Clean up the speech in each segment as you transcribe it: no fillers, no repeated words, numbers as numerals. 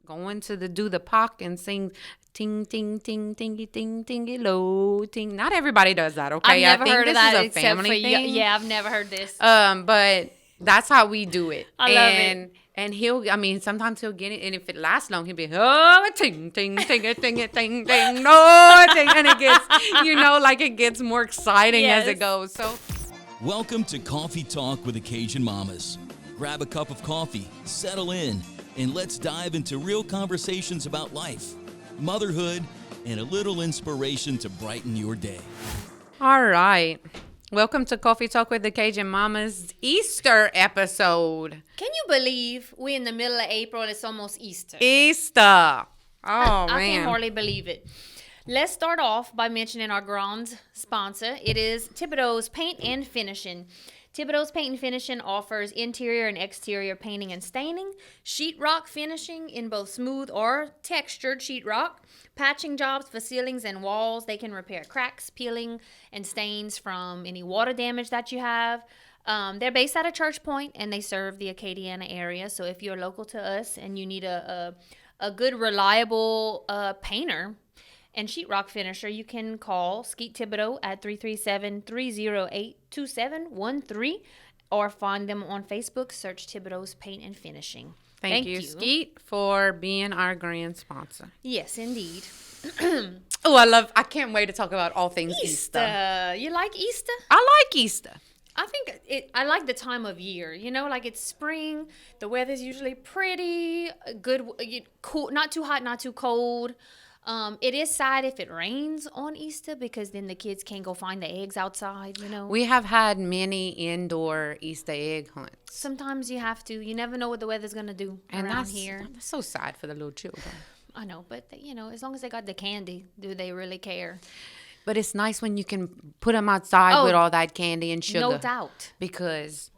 going to do the pock and sing ting ting ting tingy ting tingy lo ting. Not everybody does that, okay? I've never heard of that this is a except family for thing. yeah, I've never heard this. But that's how we do it. I love it. And sometimes he'll get it, and if it lasts long, he'll be, oh, ting, ting, ting, ting, ting, ting, ting, no, ting, and it gets, like it gets more exciting as it goes. So, welcome to Coffee Talk with the Cajun Mamas. Grab a cup of coffee, settle in, and let's dive into real conversations about life, motherhood, and a little inspiration to brighten your day. All right. Welcome to Coffee Talk with the Cajun Mamas Easter episode. Can you believe we're in the middle of April and it's almost Easter? Easter. Oh, I man. can hardly believe it. Let's start off by mentioning our grand sponsor. It is Thibodeau's Paint and Finishing. Thibodeau's Paint and Finishing offers interior and exterior painting and staining, sheetrock finishing in both smooth or textured sheetrock, patching jobs for ceilings and walls. They can repair cracks, peeling, and stains from any water damage that you have. They're based out of Church Point, and they serve the Acadiana area. So if you're local to us and you need a good, reliable painter and sheetrock finisher, you can call Skeet Thibodeau at 337-308-2713 or find them on Facebook. Search Thibodeau's Paint and Finishing. Thank you, Skeet, for being our grand sponsor. Yes, indeed. I can't wait to talk about all things Easter. You like Easter? I like Easter. I like the time of year, like it's spring, the weather's usually pretty good, cool, not too hot, not too cold. It is sad if it rains on Easter because then the kids can't go find the eggs outside, We have had many indoor Easter egg hunts. Sometimes you have to. You never know what the weather's going to do around here. That's so sad for the little children. I know, but, as long as they got the candy, do they really care? But it's nice when you can put them outside with all that candy and sugar. No doubt. Because,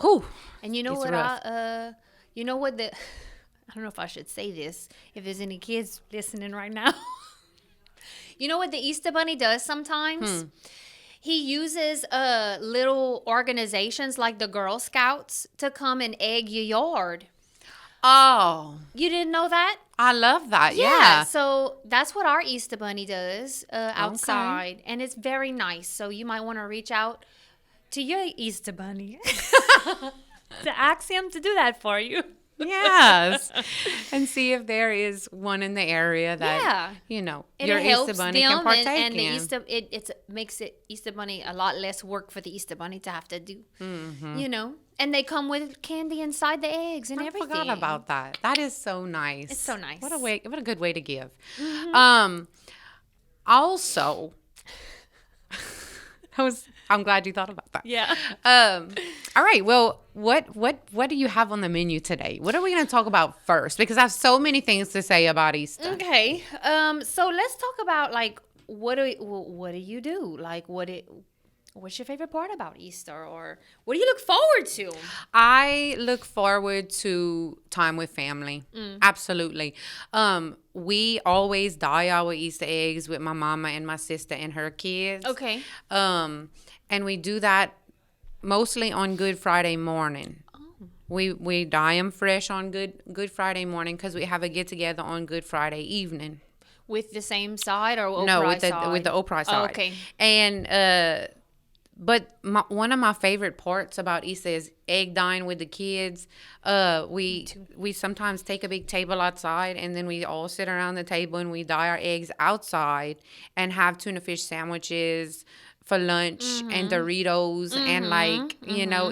whew, and you know what? Rough. I don't know if I should say this, if there's any kids listening right now. You know what the Easter Bunny does sometimes? He uses little organizations like the Girl Scouts to come and egg your yard. Oh. You didn't know that? I love that, yeah. So that's what our Easter Bunny does outside. Okay. And it's very nice. So you might want to reach out to your Easter Bunny to ask him to do that for you. Yes. And see if there is one in the area that, and your Easter Bunny can partake and in. The Easter, it makes Easter Bunny a lot less work for the Easter Bunny to have to do, And they come with candy inside the eggs and everything. I forgot about that. That is so nice. It's so nice. What a good way to give. Also, I'm glad you thought about that. Yeah. All right. Well, what do you have on the menu today? What are we going to talk about first? Because I have so many things to say about Easter. Okay. So let's talk about what do you do? What's your favorite part about Easter, or what do you look forward to? I look forward to time with family. Absolutely. We always dye our Easter eggs with my mama and my sister and her kids. Okay. And we do that mostly on Good Friday morning. Oh. We dye them fresh on Good Friday morning because we have a get together on Good Friday evening. With the same side or Opry side? With the Opry side. Oh, okay. And but one of my favorite parts about Easter is egg dyeing with the kids. We sometimes take a big table outside, and then we all sit around the table and we dye our eggs outside and have tuna fish sandwiches for lunch and Doritos and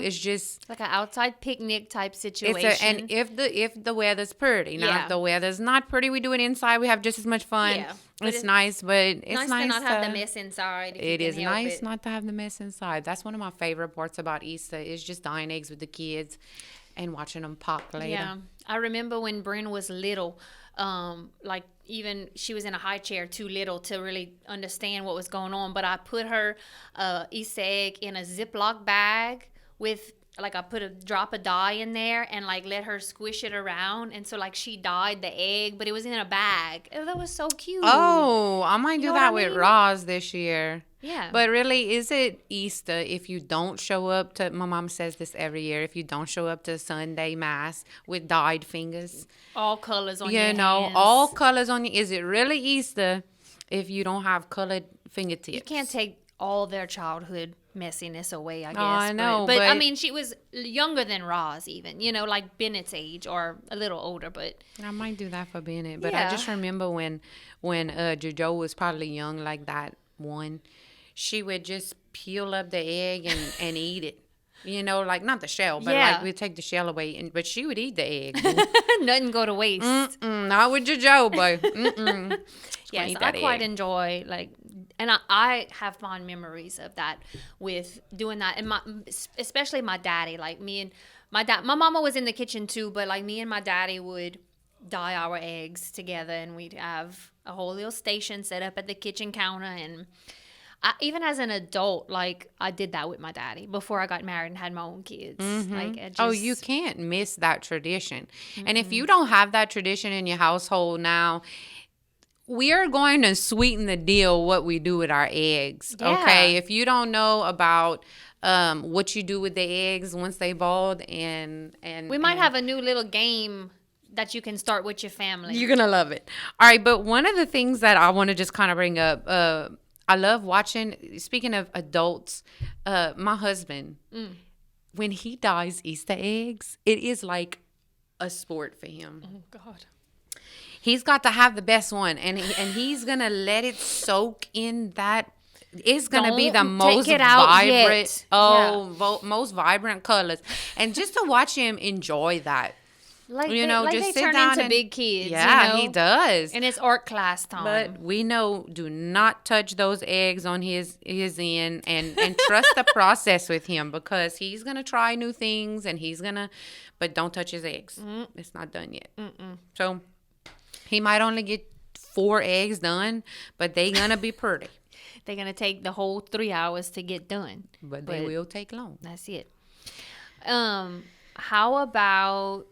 it's just like an outside picnic type situation. And if the weather's pretty, if the weather's not pretty, we do it inside. We have just as much fun. Yeah, it's nice, but it's nice to not have the mess inside. It is nice not to have the mess inside. That's one of my favorite parts about Easter is just dyeing eggs with the kids and watching them pop later. Yeah, I remember when Bryn was little. Even she was in a high chair, too little to really understand what was going on. But I put her Easter egg in a Ziploc bag with like I put a drop of dye in there and like let her squish it around, and so like she dyed the egg, but it was in a bag. Oh, that was so cute. Oh, I might do know that what I with mean? Roz this year. Yeah. But really, is it Easter if you don't show up to, my mom says this every year, if you don't show up to Sunday Mass with dyed fingers? All colors on You your know, hands. all colors on you. Is it really Easter if you don't have colored fingertips? You can't take all their childhood messiness away, I guess. I know, but I but- mean, she was younger than Roz, even, you know, like Bennett's age or a little older, but I might do that for Bennett. But Yeah. I just remember when JoJo was probably young like that one, she would just peel up the egg and eat it. You know, like not the shell, but Yeah. like we'd take the shell away, but she would eat the egg. nothing go to waste. Not with JoJo, boy. Mm-mm. Yes, eat I that quite egg. enjoy and I have fond memories of that with doing that, and especially my daddy, like me and my dad. My mama was in the kitchen too, but like me and my daddy would dye our eggs together, and we'd have a whole little station set up at the kitchen counter. And even as an adult, like I did that with my daddy before I got married and had my own kids. Like it just, Oh, you can't miss that tradition. And if you don't have that tradition in your household now, we are going to sweeten the deal what we do with our eggs. Yeah. Okay. If you don't know about what you do with the eggs once they bald and we might have a new little game that you can start with your family. You're gonna love it. All right, but one of the things that I want to just kind of bring up, I love watching. Speaking of adults, my husband, when he dyes Easter eggs, it is like a sport for him. Oh God. He's got to have the best one, and he's gonna let it soak in that. It's gonna be the Don't most take it out vibrant, yet. most vibrant colors, and just to watch him enjoy that. Like You know, like just they sit turn down into and- big kids. Yeah, you know? he does. And it's art class time. But we know, do not touch those eggs on his end, and trust the process with him, because he's gonna try new things, and but don't touch his eggs. It's not done yet. So he might only get 4 eggs done, but they gonna be pretty. They're gonna take the whole 3 hours to get done. But they will take long. That's it. How about?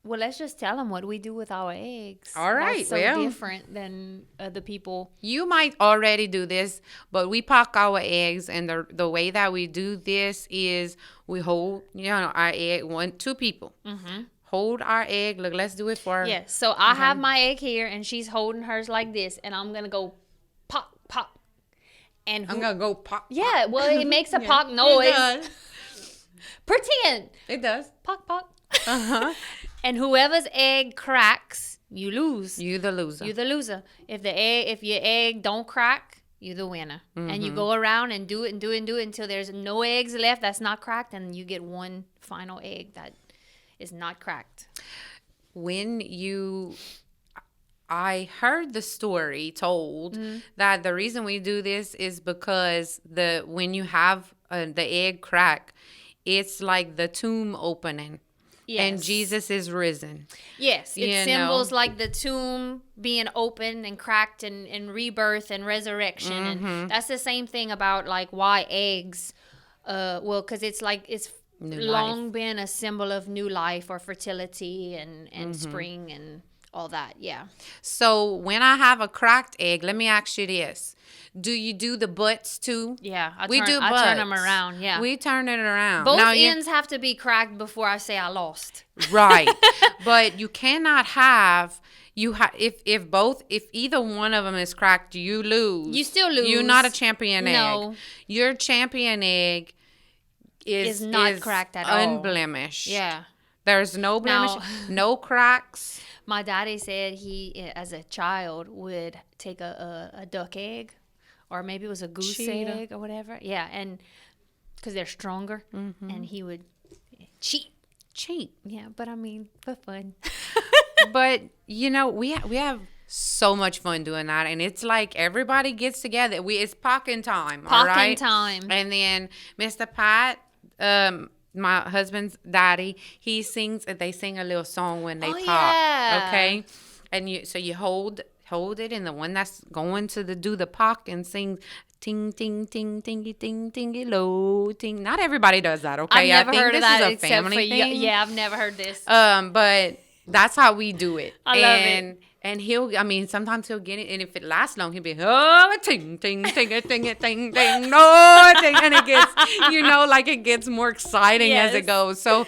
Well, let's just tell them what we do with our eggs. All right, That's so well. different than other people. You might already do this, but we pock our eggs, and the way that we do this is we hold, our egg, 2 people. Hold our egg. Look, let's do it for. Yes. So I have my egg here, and she's holding hers like this, and I'm gonna go pop, pop, and I'm gonna go pop. yeah. Well, it makes a pop noise. It does. Pretend It does. pop, pop. Uh-huh. And whoever's egg cracks, you lose. You the loser. You're the loser. If your egg don't crack, you're the winner. And you go around and do it and do it and do it until there's no eggs left that's not cracked, and you get one final egg that is not cracked. I heard the story told that the reason we do this is because when you have the egg crack, it's like the tomb opening. Yes. And Jesus is risen. Yes, it You symbols know. like the tomb being open and cracked and rebirth and resurrection. And that's the same thing about like why eggs. Because it's like it's New long been a symbol of new life or fertility and spring and all that. Yeah. So when I have a cracked egg, let me ask you this. Do you do the butts too? Yeah. I We turn, do I turn them butts. Yeah. Yeah. We turn it around. Both Now, ends have to be cracked before I say I lost. Right. But you cannot have if either one of them is cracked, you lose. You still lose. You're not a champion egg. No. Your champion egg is not cracked at all. unblemished. Yeah. There's no blemish, Now- no cracks. My daddy said he, as a child, would take a duck egg, or maybe it was a goose Cheetah. egg or whatever. Yeah, and because they're stronger, and he would cheat. Yeah, but I mean, for fun. But we have so much fun doing that, and it's like everybody gets together. It's pocking time, all Pocking right? time. And then Mr. Pat, my husband's daddy, they sing a little song when they Oh, pop. yeah. Okay, and you hold hold it, and the one that's going to do the pock and sing ting ting ting tingy ting tingy low ting. Not everybody does that, okay? I've never I think heard of this that is a except family for thing. yeah, I've never heard this. But that's how we do it. I love it. And he'll, I mean, sometimes he'll get it, and if it lasts long, he'll be, oh, ting, ting, ting, ting, ting, ting, ting, no, ting, and it gets, like it gets more exciting as Yes. it goes. So,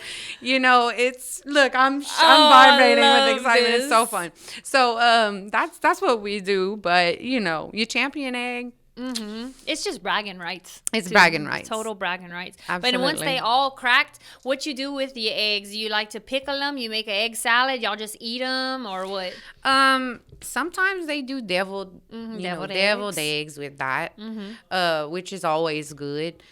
look, I'm I vibrating love with excitement. It's so this. fun. So, that's what we do. But, you champion egg. It's just bragging rights. It's too. bragging rights. Total bragging rights. But Absolutely. once they all cracked, what you do with your eggs? You like to pickle them? You make an egg salad? Y'all just eat them or what? Sometimes they do deviled Deviled eggs with that, which is always good.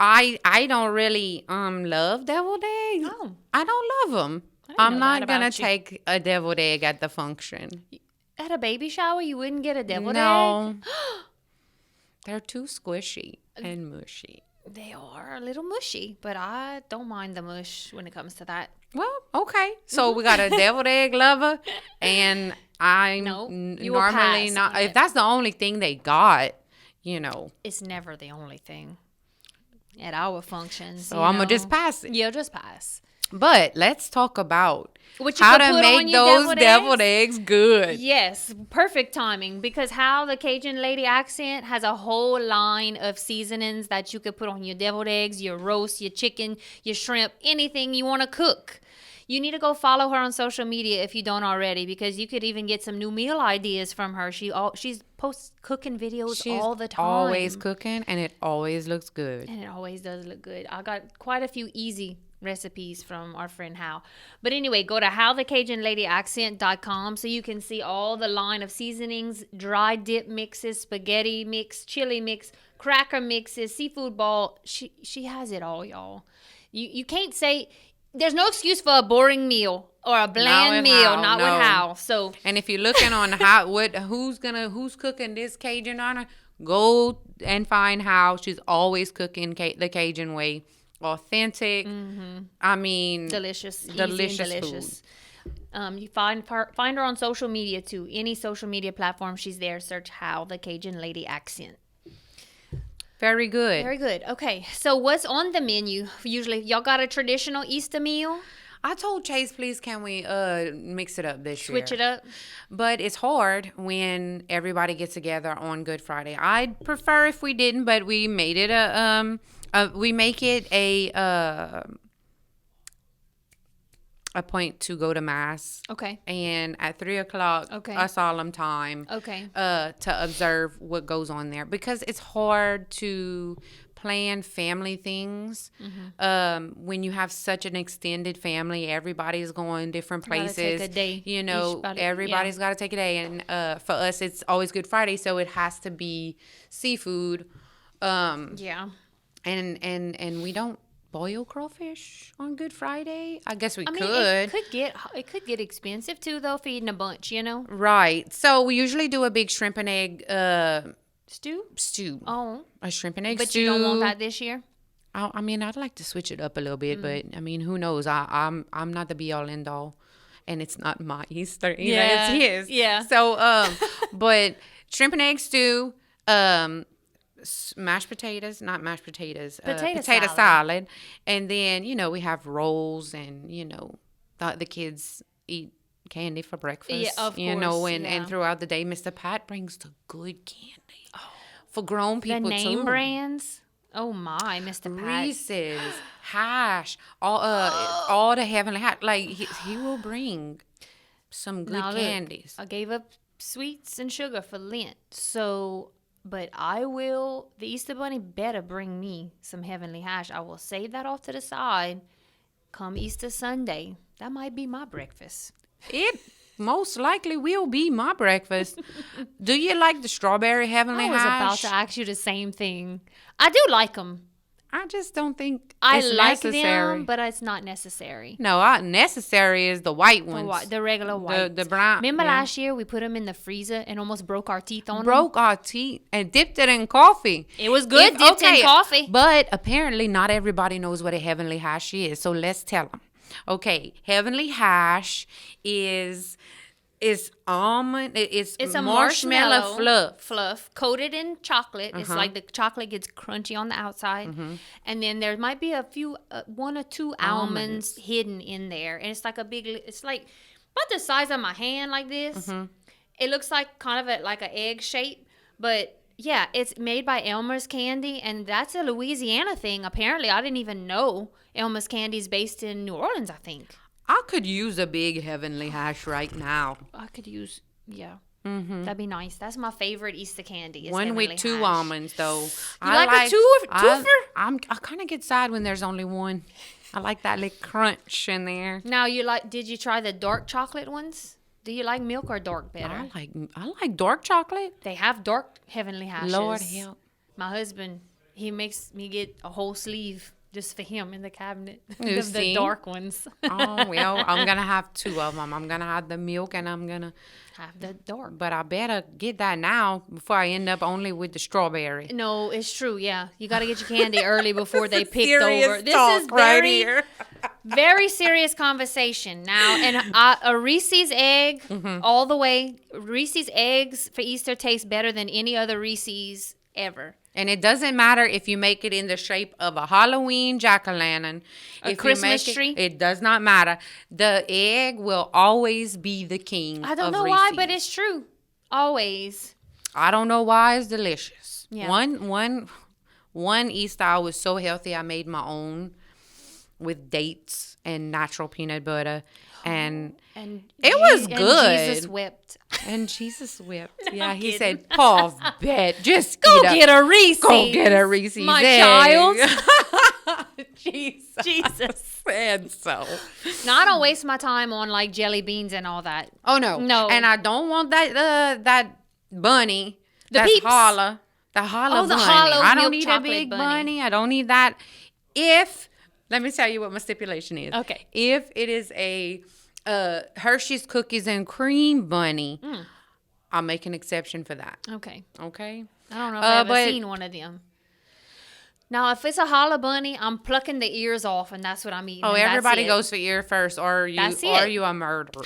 I don't really love deviled eggs. Oh. I don't love them. didn't I'm know not that gonna about you. take a deviled egg at the function. At a baby shower, you wouldn't get a deviled No, egg? they're too squishy and mushy. They are a little mushy, but I don't mind the mush when it comes to that. Well, okay. So we got a deviled egg lover, and I'm No, you will normally pass not. on If it. that's the only thing they got, It's never the only thing at our functions. so I'm gonna just pass it. You'll just pass. But let's talk about What you how could to put on make your those deviled deviled eggs good. Yes, perfect timing because How the Cajun Lady Accent has a whole line of seasonings that you could put on your deviled eggs, your roast, your chicken, your shrimp, anything you want to cook. You need to go follow her on social media if you don't already because you could even get some new meal ideas from her. She's posts cooking videos She's all the time. always cooking, and it always looks good. And it always does look good. I got quite a few easy recipes from our friend Hal. But anyway, go to howthecajunladyaccent.com so you can see all the line of seasonings, dry dip mixes, spaghetti mix, chili mix, cracker mixes, seafood ball. She has it all, y'all. You can't say there's no excuse for a boring meal or a bland with meal, Hal, not no. with Hal. So And if you're looking on who's cooking this Cajun on her, go and find how she's always cooking the Cajun way. Authentic. I mean, delicious, easy delicious and delicious. You find her on social media too. Any social media platform, she's there. Search How the Cajun Lady Accent. Very good. Very good. Okay, so what's on the menu? Usually, y'all got a traditional Easter meal? I told Chase, please, can we mix it up this year? Switch it up. But it's hard when everybody gets together on Good Friday. I'd prefer if we didn't, but we made it we make it a point to go to mass. Okay. And at 3:00, Okay. a solemn time. Okay. To observe what goes on there because it's hard to plan family things when you have such an extended family. Everybody's going different Gotta places. take a day. Everybody's got to take a day, and for us, it's always Good Friday, so it has to be seafood. Yeah. And we don't boil crawfish on Good Friday. I guess we I mean, could. it could get expensive too, though, feeding a bunch, Right. So we usually do a big shrimp and egg Stew? stew. Oh. A shrimp and egg But stew. you don't want that this year? I mean, I'd like to switch it up a little bit, but I mean, who knows? I'm not the be all end all, and it's not my Easter. Yeah. It's his. Yeah. So, but shrimp and egg stew, mashed potatoes, not mashed potatoes, Potato salad, and then we have rolls, and the kids eat candy for breakfast. Yeah, of and course, and throughout the day, Mr. Pat brings the good candy for grown The people name too. brands? Oh, my, Mr. Pat. Reese's, Hash, all the heavenly hash. Like he will bring some good Now, look, candies. I gave up sweets and sugar for Lent, but the Easter Bunny better bring me some heavenly hash. I will save that off to the side come Easter Sunday. That might be my breakfast. It most likely will be my breakfast. Do you like the strawberry heavenly I was hash? about to ask you the same thing. I do like them. I just don't think I it's like necessary. them, but it's not necessary. No, necessary is the white ones. The regular white. The brown. Remember yeah. last year we put them in the freezer and almost broke our teeth on them? Broke our teeth and dipped it in coffee. It was good dipped in coffee. But apparently not everybody knows what a heavenly hash is. So let's tell them. Okay, heavenly hash is It's almond. It's a marshmallow fluff. coated in chocolate. It's like the chocolate gets crunchy on the outside, and then there might be a few, 1 or 2 almonds hidden in there, and it's like it's like about the size of my hand, like this. It looks like kind of like an egg shape, but yeah, it's made by Elmer's Candy, and that's a Louisiana thing. Apparently, I didn't even know Elmer's Candy is based in New Orleans, I think. I could use a big heavenly hash right now. I could use, yeah. That'd be nice. That's my favorite Easter candy. Is One heavenly with 2 hash. almonds, though. You like a twofer? I kind of get sad when there's only one. I like that little crunch in there. Now, did you try the dark chocolate ones? Do you like milk or dark better? I like dark chocolate. They have dark heavenly hashes. Lord help. My husband, he makes me get a whole sleeve just for him in the cabinet. You the see? dark ones. Oh, well, I'm going to have 2 of them. I'm going to have the milk and I'm going to Have the dark. But I better get that now before I end up only with the strawberry. No, it's true. Yeah, you got to get your candy early before they picked Serious over. This talk is right here. very serious conversation now. And a Reese's egg, all the way. Reese's eggs for Easter taste better than any other Reese's ever. And it doesn't matter if you make it in the shape of a Halloween jack-o'-lantern. A Christmas tree. It does not matter. The egg will always be the king. I don't know Reese's. why, but it's true. Always. I don't know why. It's delicious. Yeah. One Easter I was so healthy I made my own with dates and natural peanut butter. And it was good. And Jesus wept. And Jesus wept. No, yeah, I'm he kidding. said, Paul, bet, just Go eat get a Reese's. Go get a Reese's My egg. child. Jesus said so. No, I don't waste my time on like jelly beans and all that. Oh, no. No. And I don't want that bunny. The that's Peeps. holla. The holla Oh, the bunny. hollow I don't milk need a chocolate big bunny. I don't need that. Let me tell you what my stipulation is. Okay. If it is a Hershey's cookies and cream bunny, I'll make an exception for that. Okay. Okay? I don't know if I've ever seen one of them. Now, if it's a holla bunny, I'm plucking the ears off, and that's what I'm eating. Oh, and that's everybody it. goes for ear first, or That's are it. you a murderer?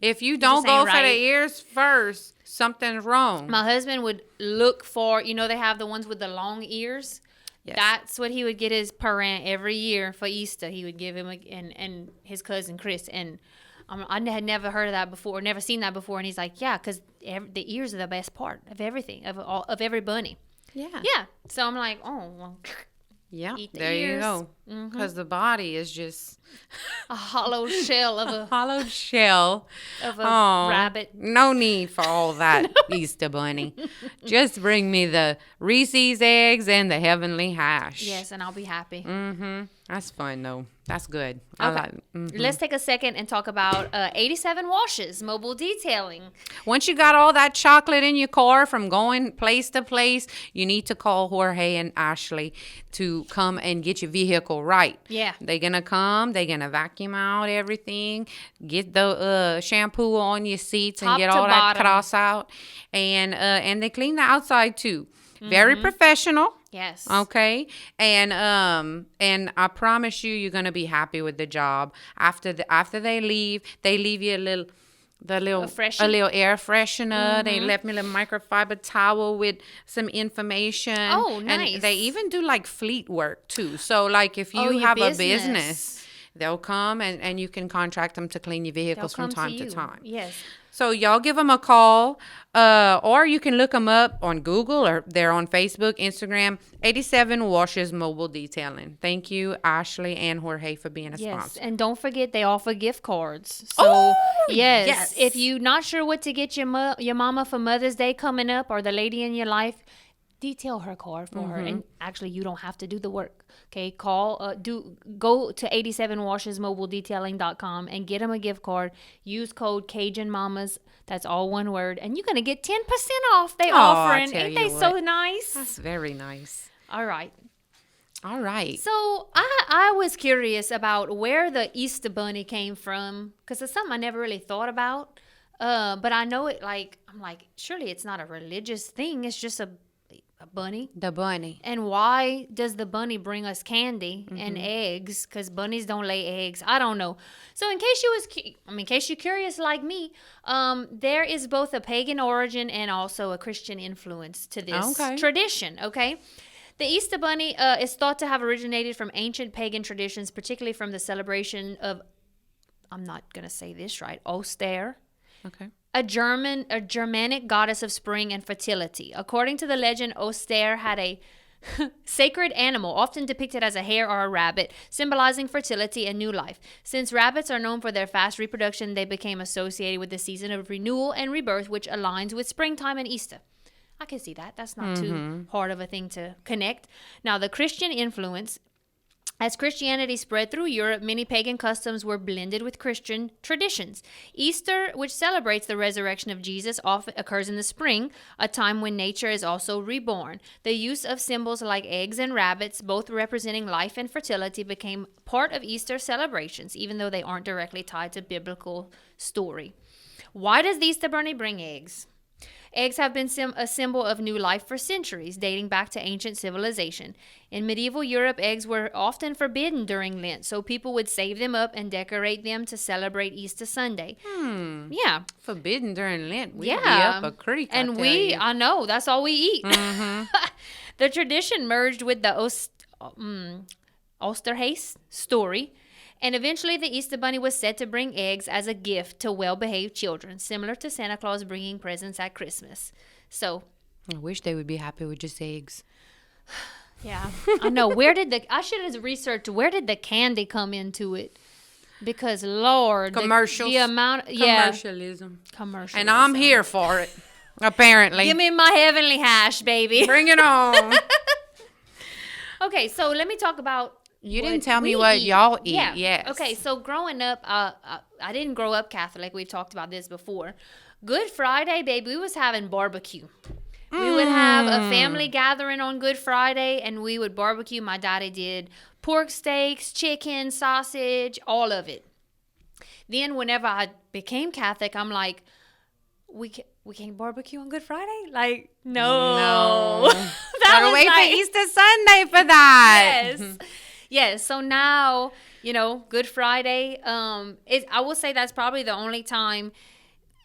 If you don't just go ain't for the right. ears first, something's wrong. My husband would look for, they have the ones with the long ears. Yes. That's what he would get his parent every year for Easter. He would give him and his cousin Chris. And I had never heard of that before, never seen that before. And he's like, yeah, because the ears are the best part of everything, of every bunny. Yeah. Yeah. So I'm like, oh, well, Yeah. eat the There you ears. go. Because the body is just a hollow shell of a hollowed shell. Of a rabbit. No need for all that, Easter bunny. Just bring me the Reese's eggs and the heavenly hash. Yes, and I'll be happy. That's fun, though. That's good. Okay. Let's take a second and talk about 87 Washes, mobile detailing. Once you got all that chocolate in your car from going place to place, you need to call Jorge and Ashley to come and get your vehicle right. Yeah. They're going to come. They're going to vacuum out everything, get the shampoo on your seats and Top get to all that bottom. cross out. And they clean the outside, too. Very professional. Yes. Okay, and I promise you're gonna be happy with the job. After they leave you a little freshie? a little air freshener. They left me a little microfiber towel with some information. Oh, nice. And they even do like fleet work too. So like if you your have a business. business, they'll come and you can contract them to clean your vehicles They'll from come time to you. time. Yes. So y'all give them a call, or you can look them up on Google, or they're on Facebook, Instagram. 87 Washes Mobile Detailing. Thank you, Ashley and Jorge, for being a Yes, sponsor. and don't forget they offer gift cards. So Oh, yes, yes. if you're not sure what to get your mama for Mother's Day coming up, or the lady in your life, detail her card for her, and actually you don't have to do the work. Okay, go to 87washesmobiledetailing.com and get them a gift card. Use code Cajun Mamas. That's all one word, and you're gonna get 10% off. They offering, tell ain't you they so what. nice? That's very nice. All right. All right. So I was curious about where the Easter Bunny came from, because it's something I never really thought about. But I know it I'm like, surely it's not a religious thing. It's just A bunny? The bunny. And why does the bunny bring us candy and eggs? Because bunnies don't lay eggs. I don't know. So in case in case you're curious like me, there is both a pagan origin and also a Christian influence to this tradition. Okay. The Easter Bunny is thought to have originated from ancient pagan traditions, particularly from the celebration of, I'm not going to say this right, Oster. Okay. A Germanic goddess of spring and fertility. According to the legend, Oster had a sacred animal, often depicted as a hare or a rabbit, symbolizing fertility and new life. Since rabbits are known for their fast reproduction, they became associated with the season of renewal and rebirth, which aligns with springtime and Easter. I can see that. That's not too hard of a thing to connect. Now, the Christian influence. As Christianity spread through Europe, many pagan customs were blended with Christian traditions. Easter, which celebrates the resurrection of Jesus, often occurs in the spring, a time when nature is also reborn. The use of symbols like eggs and rabbits, both representing life and fertility, became part of Easter celebrations, even though they aren't directly tied to biblical story. Why does the Easter Bunny bring eggs? Eggs have been a symbol of new life for centuries, dating back to ancient civilization. In medieval Europe, eggs were often forbidden during Lent, so people would save them up and decorate them to celebrate Easter Sunday. Yeah. Forbidden during Lent. We'd be up a creek, I know, that's all we eat. The tradition merged with the Osterhaus story. And eventually the Easter Bunny was said to bring eggs as a gift to well-behaved children, similar to Santa Claus bringing presents at Christmas. So, I wish they would be happy with just eggs. Yeah, I know. I should have researched, where did the candy come into it? Because, Lord. Commercials. Commercialism. And I'm here for it, apparently. Give me my heavenly hash, baby. Bring it on. Okay, so let me talk about. You didn't tell me what y'all eat. Yeah. Yes. Okay, so growing up, I didn't grow up Catholic. We've talked about this before. Good Friday, baby, we was having barbecue. We would have a family gathering on Good Friday, and we would barbecue. My daddy did pork steaks, chicken, sausage, all of it. Then whenever I became Catholic, I'm like, we can't barbecue on Good Friday? Like, no. Gotta wait for Easter Sunday for that. Yes. Yes, so now, Good Friday, I will say that's probably the only time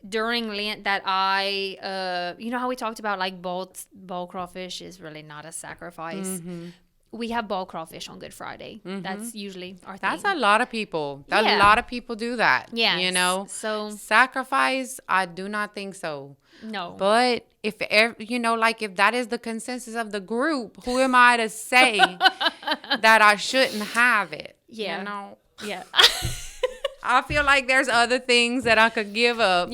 during Lent that I, how we talked about like ball crawfish is really not a sacrifice. We have ball crawfish on Good Friday. That's usually our thing. That's a lot of people. A lot of people do that. Yeah. So sacrifice, I do not think so. No. But if that is the consensus of the group, who am I to say that I shouldn't have it? Yeah. Yeah. I feel like there's other things that I could give up.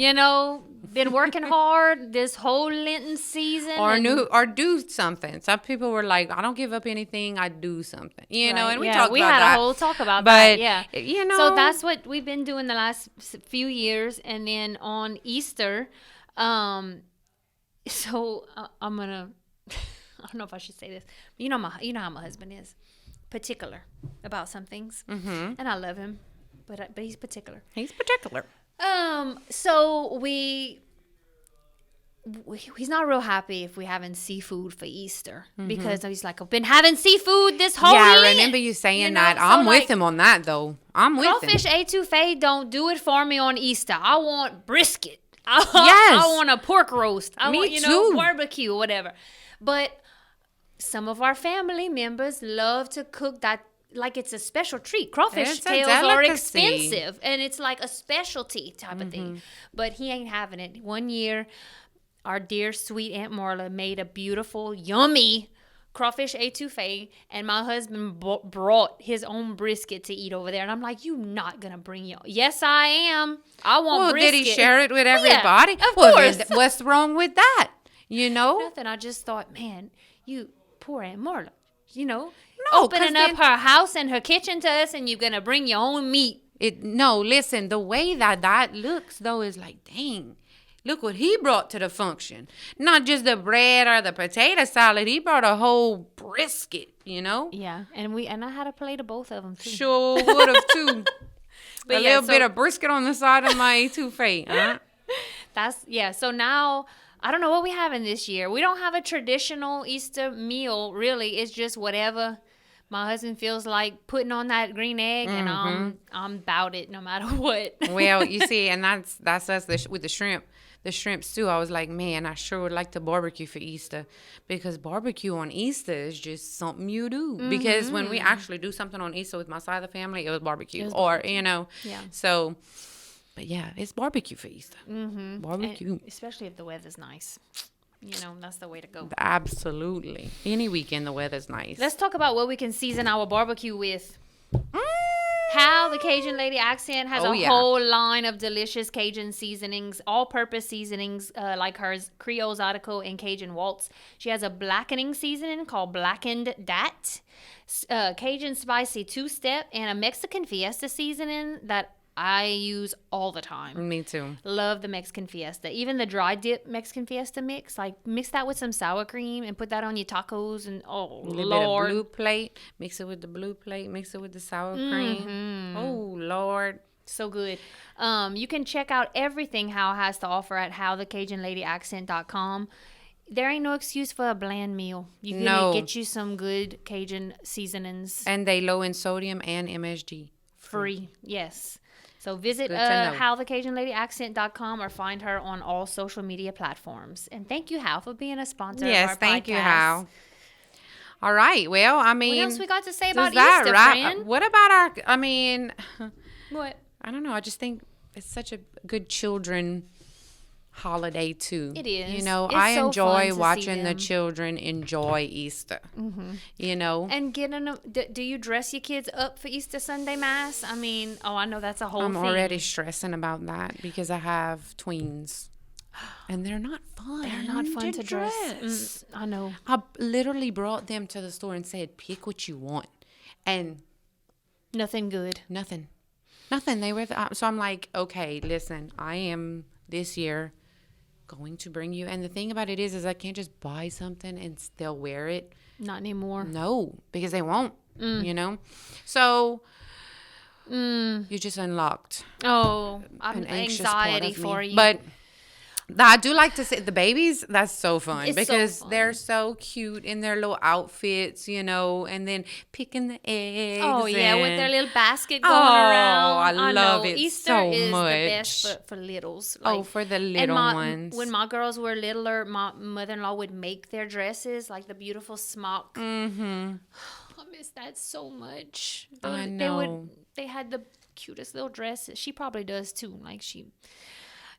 Been working hard this whole Lenten season. Or do something. Some people were like, I don't give up anything, I do something. And we talked about that. We had a whole talk about that. Yeah. So that's what we've been doing the last few years. And then on Easter, I'm gonna I don't know if I should say this. But you know how my husband is. Particular about some things. And I love him. But he's particular. So he's not real happy if we having seafood for Easter because he's like, I've been having seafood this whole Lent. I remember you saying that. I'm with him on that though. I'm with him. Crawfish etouffee don't do it for me on Easter. I want brisket. Yes. I want a pork roast. I want too. barbecue or whatever. But some of our family members love to cook that. Like it's a special treat. Crawfish tails are expensive, and it's like a specialty type of thing. But he ain't having it. One year, our dear sweet Aunt Marla made a beautiful, yummy crawfish etouffee, and my husband brought his own brisket to eat over there. And I'm like, you not gonna bring your? Yes, I am. I want brisket. Did he share it with everybody? Yeah, of course. Then what's wrong with that? Nothing. I just thought, man, you poor Aunt Marla. Opening up her house and her kitchen to us, and you're gonna bring your own meat. Listen, the way that looks though is like, dang, look what he brought to the function. Not just the bread or the potato salad. He brought a whole brisket, Yeah, and I had a plate of both of them too. Sure would have too. But a little bit of brisket on the side of my etouffee. Huh? So now I don't know what we having this year. We don't have a traditional Easter meal, really. It's just whatever my husband feels like putting on that green egg, and I'm about it no matter what. Well, you see, and that's us with the shrimp. The shrimps too. I was like, man, I sure would like to barbecue for Easter, because barbecue on Easter is just something you do. Because when we actually do something on Easter with my side of the family, it was barbecue, Yeah. So, but yeah, it's barbecue for Easter. Barbecue, And especially if the weather's nice. That's the way to go. absolutely. Any weekend the weather's nice. Let's talk about what we can season our barbecue with. How the Cajun Lady Accent has whole line of delicious Cajun seasonings, all-purpose seasonings like hers, Creole Zydeco and Cajun Waltz. She has a blackening seasoning called Blackened Dat, Cajun Spicy Two-Step, and a Mexican Fiesta seasoning that I use all the time. Me too. Love the Mexican Fiesta. Even the dry dip Mexican Fiesta mix. Like, mix that with some sour cream and put that on your tacos. And, oh, A little Lord. bit of blue plate. Mix it with the blue plate. Mix it with the sour cream. Oh, Lord. So good. You can check out everything Hal has to offer at howthecajunladyaccent.com. There ain't no excuse for a bland meal. You can get you some good Cajun seasonings. And they low in sodium and MSG. Free. Yes. So visit Good to know. howthecajunladyaccent.com or find her on all social media platforms. And thank you, Hal, for being a sponsor of Yes, our thank podcast. you, Hal. All right. Well, I mean, What else we got to say does about that Easter, wrap- friend? What about our? I mean, What? I don't know. I just think it's such a good children holiday too. It is. You know, It's I so fun enjoy to see watching the them. children enjoy Easter. You know, And getting them, do you dress your kids up for Easter Sunday Mass? I mean, I know that's a whole I'm thing. already stressing about that because I have tweens, and they're not fun. They're not fun to dress. I know. I literally brought them to the store and said, "Pick what you want," and Nothing good. nothing. They were so I'm like, okay, listen, I am this year going to bring you. And the thing about it is I can't just buy something and they'll wear it. Not anymore. No, because they won't. You know, so you just unlocked Oh, I'm an anxious part anxiety of me. for you. But I do like to see the babies. That's so fun It's so because fun. they're so cute in their little outfits, you know, and then picking the eggs. Oh yeah, with and- their little basket going Oh, around. I love know. it Easter so is much. the best for littles. Oh, for the and little ones. When my girls were littler, my mother-in-law would make their dresses, like the beautiful smock. Mm-hmm. I miss that so much. I know. They had the cutest little dresses. She probably does too.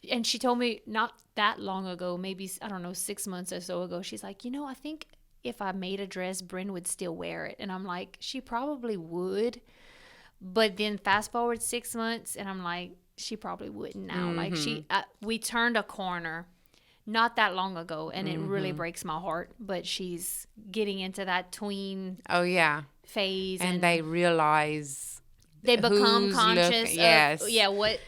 And she told me not that long ago, maybe, I don't know, 6 months or so ago, she's like, I think if I made a dress, Bryn would still wear it. And I'm like, she probably would. But then fast forward 6 months, and I'm like, she probably wouldn't now. Like, we turned a corner not that long ago, and it really breaks my heart. But she's getting into that tween Oh, yeah. phase. And they realize they become who's conscious yes. of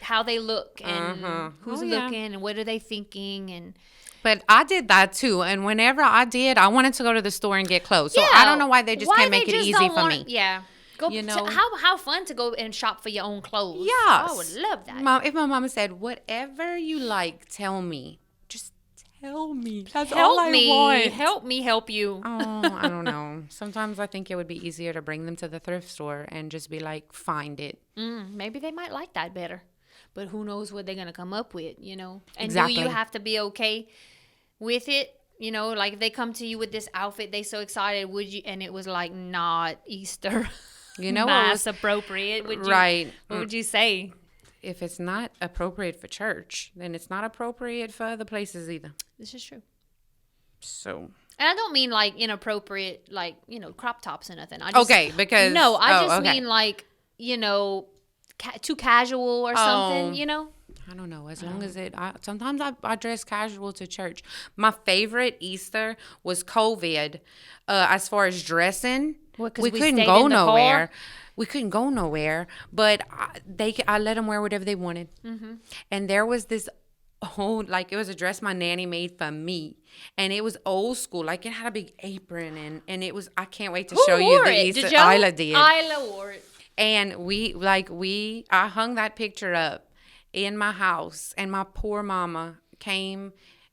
how they look and who's Oh, yeah. looking and what are they thinking. And But I did that too. And whenever I did, I wanted to go to the store and get clothes. So I don't know why they just can't make it easy for me. Yeah. Go, You know? how fun to go and shop for your own clothes. Yes. I would love that. If my mama said, whatever you like, tell me. Just tell me. That's all I want. Help me help you. Oh, I don't know. Sometimes I think it would be easier to bring them to the thrift store and just be like, find it. Maybe they might like that better. But who knows what they're going to come up with, And Exactly. do you have to be okay with it? Like if they come to you with this outfit, they so excited, would you? And it was like not Easter. You know what mass was appropriate. Would you, right? What would you say? If it's not appropriate for church, then it's not appropriate for other places either. This is true. So And I don't mean like inappropriate, like, crop tops or nothing. I just, okay, because No, I just okay. mean like, too casual or something, I don't know. As long as sometimes I dress casual to church. My favorite Easter was COVID. As far as dressing, What, 'cause we we couldn't stayed go in the nowhere. car? We couldn't go nowhere, but I let them wear whatever they wanted. And there was this whole, like, it was a dress my nanny made for me, and it was old school. Like, it had a big apron, and it was. I can't wait to Who show you wore the it? Easter. Did you? Isla did. Isla wore it. And I hung that picture up in my house, and my poor mama came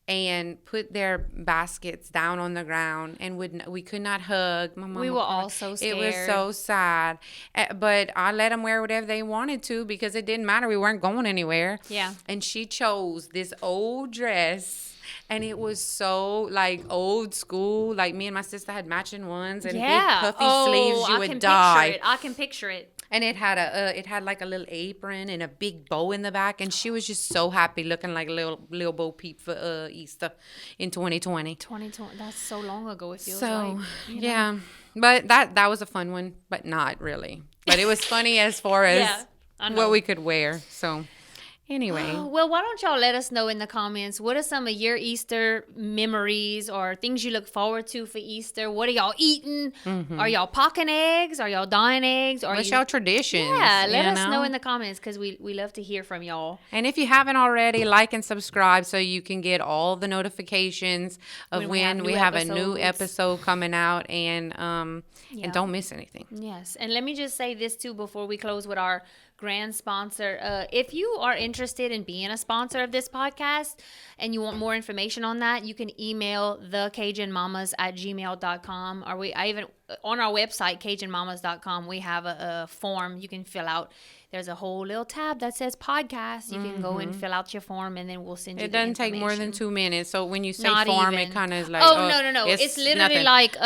and put their baskets down on the ground, and we could not hug. My mama We were cried. all so It was scared. so sad. But I let them wear whatever they wanted to because it didn't matter. We weren't going anywhere. Yeah. And she chose this old dress, and it was so like old school. Like me and my sister had matching ones and Yeah. big puffy sleeves. You I would can die. Picture it. I can picture it. And it had like a little apron and a big bow in the back, and she was just so happy, looking like little Bo Peep for Easter in 2020. 2020. That's so long ago. It feels So like. yeah, but that was a fun one, but not really. But it was funny as far as Yeah, I know. what we could wear. So anyway, Well, why don't y'all let us know in the comments, what are some of your Easter memories or things you look forward to for Easter? What are y'all eating? Are y'all pocking eggs? Are y'all dying eggs? Are what's you... y'all traditions? Yeah, let you us know in the comments because we love to hear from y'all. And if you haven't already, like and subscribe so you can get all the notifications of when we have a new episode coming out, and don't miss anything. Yes, and let me just say this too before we close with our grand sponsor. If you are interested in being a sponsor of this podcast and you want more information on that, you can email thecajunmamas@gmail.com, or on our website cajunmamas.com we have a form you can fill out. There's a whole little tab that says podcast. You can go and fill out your form, and then we'll send you It the doesn't take more than information. 2 minutes. So when you say Not form, even. it kind of is like, no. It's literally nothing. like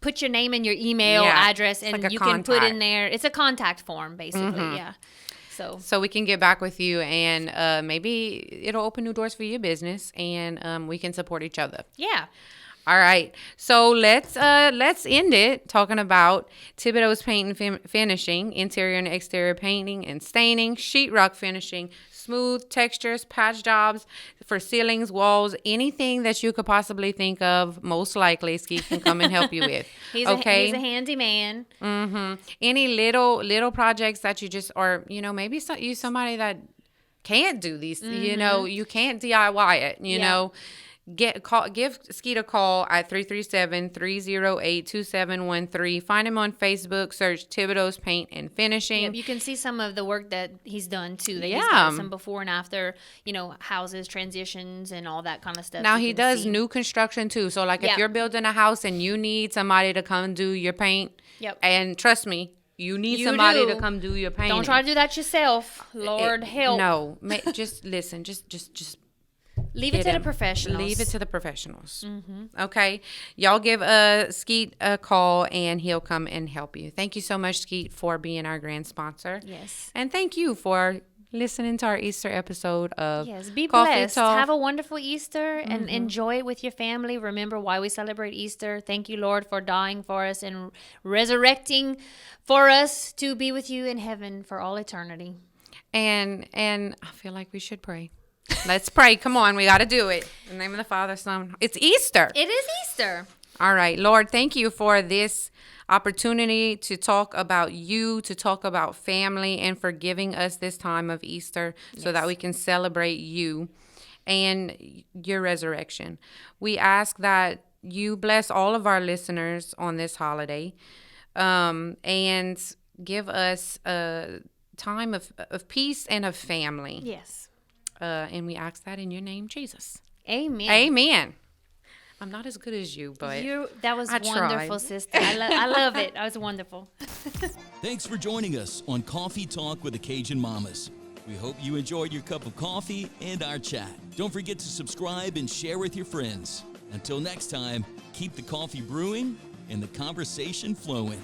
put your name and your email Yeah, address, it's and like a you can put in contact. there. It's a contact form, basically. Yeah. So we can get back with you, and maybe it'll open new doors for your business, and we can support each other. yeah. All right. So let's end it talking about Thibodeau's Paint and Finishing, interior and exterior painting and staining, sheetrock finishing, smooth textures, patch jobs for ceilings, walls, anything that you could possibly think of. Most likely, Skeet can come and help you with. He's okay. he's a handy man. Any little projects that you just, or maybe you somebody that can't do these. You can't DIY it. You know. Give Skeet a call at 337-308-2713. Find him on Facebook. Search Thibodeau's Paint and Finishing. Yep, you can see some of the work that he's done too. That he's Yeah. got some before and after, houses, transitions, and all that kind of stuff. Now you he can does see. new construction too. So like Yeah. if you're building a house and you need somebody to come do your paint, Yep. and trust me, you need You somebody do. to come do your painting. Don't try to do that yourself. Lord help. No, just listen. Just Leave it get to the him. professionals. Leave it to the professionals. Okay. Y'all give Skeet a call, and he'll come and help you. Thank you so much, Skeet, for being our grand sponsor. Yes. And thank you for listening to our Easter episode of Yes, be Coffee blessed. Talk. Have a wonderful Easter and enjoy it with your family. Remember why we celebrate Easter. Thank you, Lord, for dying for us and resurrecting for us to be with you in heaven for all eternity. And I feel like we should pray. Let's pray. Come on, we got to do it. In the name of the Father, Son. It's Easter. It is Easter. All right, Lord, thank you for this opportunity to talk about you, to talk about family, and for giving us this time of Easter so that we can celebrate you and your resurrection. We ask that you bless all of our listeners on this holiday, and give us a time of peace and of family. Yes. And we ask that in your name, Jesus. Amen. Amen. I'm not as good as you, but That was I wonderful, tried. sister. I love it. That was wonderful. Thanks for joining us on Coffee Talk with the Cajun Mamas. We hope you enjoyed your cup of coffee and our chat. Don't forget to subscribe and share with your friends. Until next time, keep the coffee brewing and the conversation flowing.